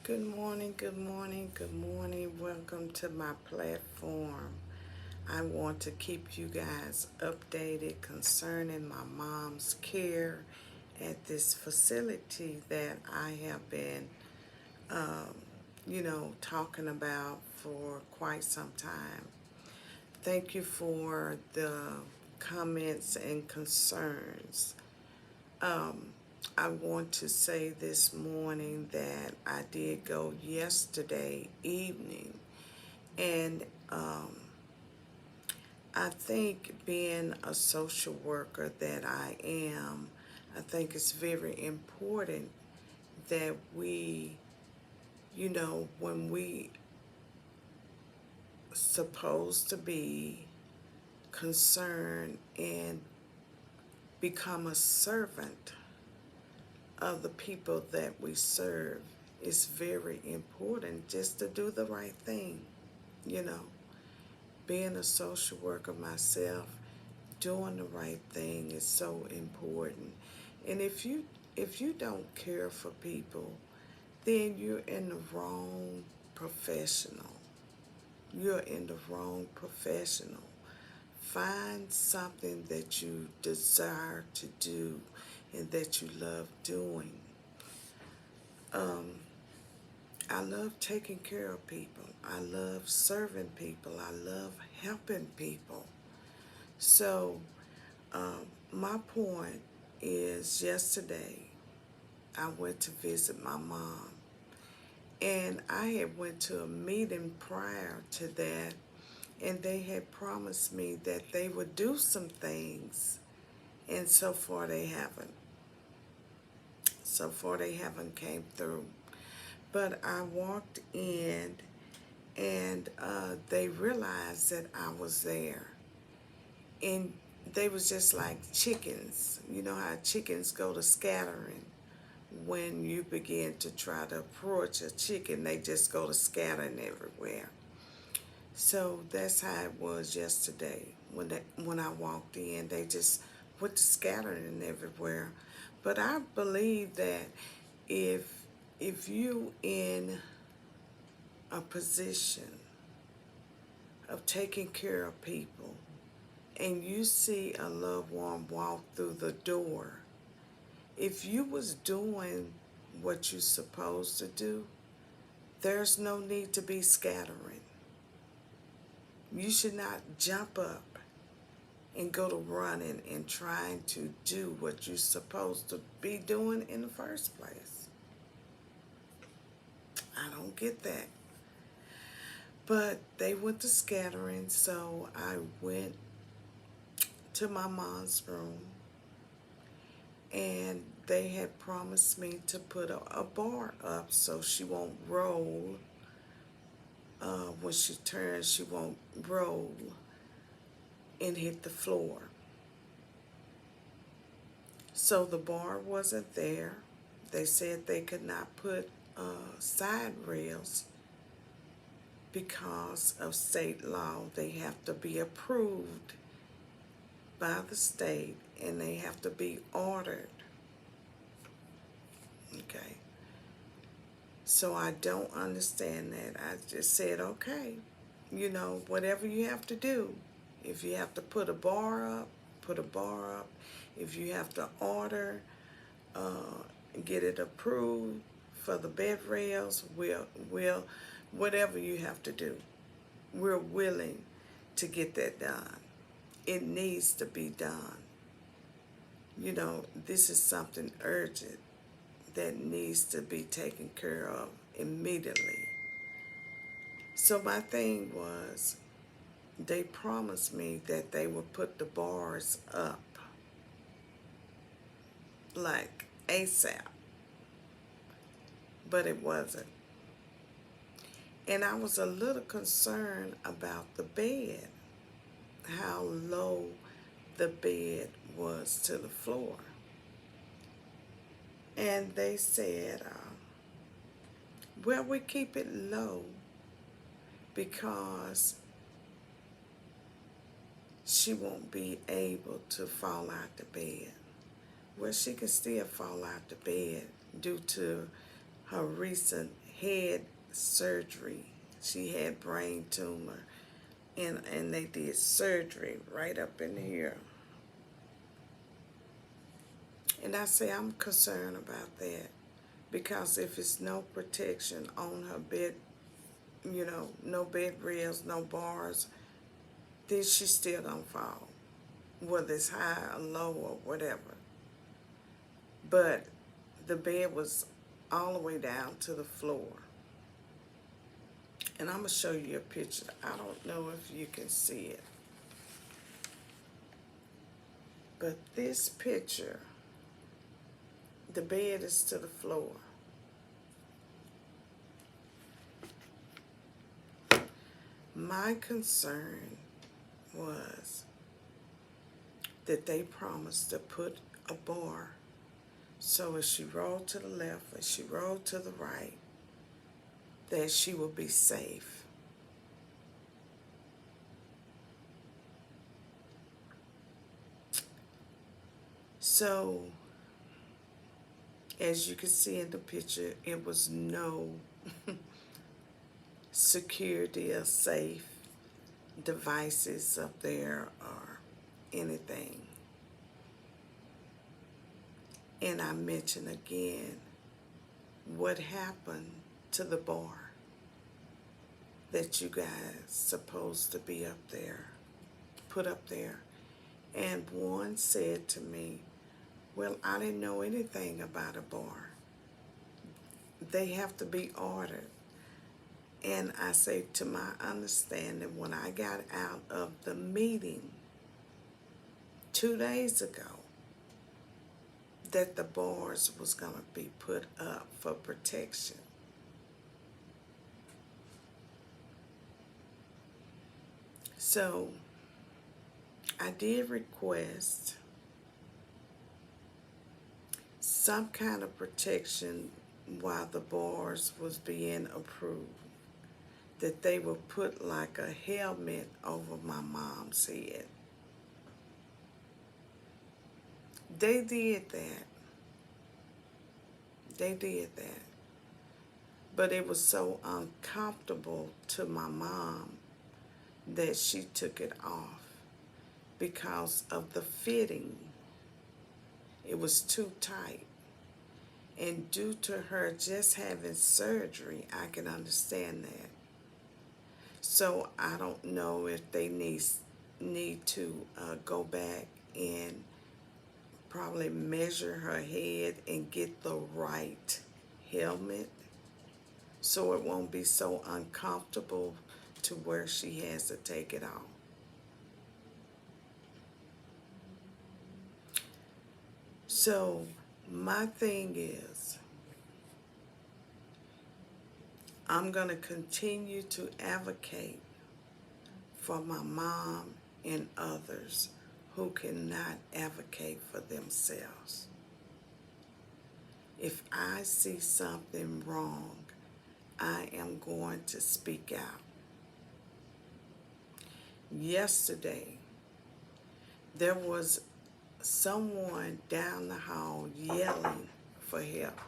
Good morning, good morning, good morning. Welcome to my platform. I want to keep you guys updated concerning my mom's care at this facility that I have been, talking about for quite some time. Thank you for the comments and concerns. I want to say this morning that I did go yesterday evening, and I think being a social worker that I am, I think it's very important that we, when we supposed to be concerned and become a servant of the people that we serve, it's very important just to do the right thing, you know. Being a social worker myself, doing the right thing is so important. And if you don't care for people, then you're in the wrong professional. You're in the wrong professional. Find something that you desire to do and that you love doing. I love taking care of people. I love serving people. I love helping people. So, my point is yesterday I went to visit my mom, and I had went to a meeting prior to that, and they had promised me that they would do some things, and so far they haven't. So far they haven't came through. But I walked in, and they realized that I was there, and they was just like chickens. You know how chickens go to scattering. When you begin to try to approach a chicken, they just go to scattering everywhere. So that's how it was yesterday. When I walked in, they just went to scattering everywhere. But I believe that if you in a position of taking care of people and you see a loved one walk through the door, if you was doing what you're supposed to do, there's no need to be scattering. You should not jump up and go to running and trying to do what you're supposed to be doing in the first place. I don't get that. But they went to scattering, so I went to my mom's room, and they had promised me to put a bar up so she won't roll. When she turns, she won't roll and hit the floor. So the bar wasn't there. They said they could not put side rails because of state law. They have to be approved by the state, and they have to be ordered. Okay. So I don't understand that. I just said, okay, whatever you have to do. If you have to put a bar up, put a bar up. If you have to order, get it approved for the bed rails, we'll, whatever you have to do, we're willing to get that done. It needs to be done. This is something urgent that needs to be taken care of immediately. So my thing was, they promised me that they would put the bars up like ASAP, but it wasn't. And I was a little concerned about the bed, how low the bed was to the floor. And they said, well, we keep it low because she won't be able to fall out the bed. Well, she can still fall out the bed due to her recent head surgery. She had brain tumor, and they did surgery right up in here. And I say I'm concerned about that, because if it's no protection on her bed, no bed rails, no bars, then she's still gonna fall, whether it's high or low or whatever. But the bed was all the way down to the floor. And I'm going to show you a picture. I don't know if you can see it. But this picture, the bed is to the floor. My concern was that they promised to put a bar, so as she rolled to the left, as she rolled to the right, that she would be safe. So, as you can see in the picture, it was no security or safe devices up there or anything. And I mention again what happened to the bar that you guys supposed to be up there, put up there. And one said to me, well, I didn't know anything about a bar. They have to be ordered. And I say, to my understanding, when I got out of the meeting 2 days ago, that the bars was going to be put up for protection. So I did request some kind of protection while the bars was being approved, that they would put like a helmet over my mom's head. They did that. They did that. But it was so uncomfortable to my mom that she took it off because of the fitting. It was too tight. And due to her just having surgery, I can understand that. So I don't know if they need to go back and probably measure her head and get the right helmet so it won't be so uncomfortable to where she has to take it off. So my thing is, I'm going to continue to advocate for my mom and others who cannot advocate for themselves. If I see something wrong, I am going to speak out. Yesterday, there was someone down the hall yelling for help.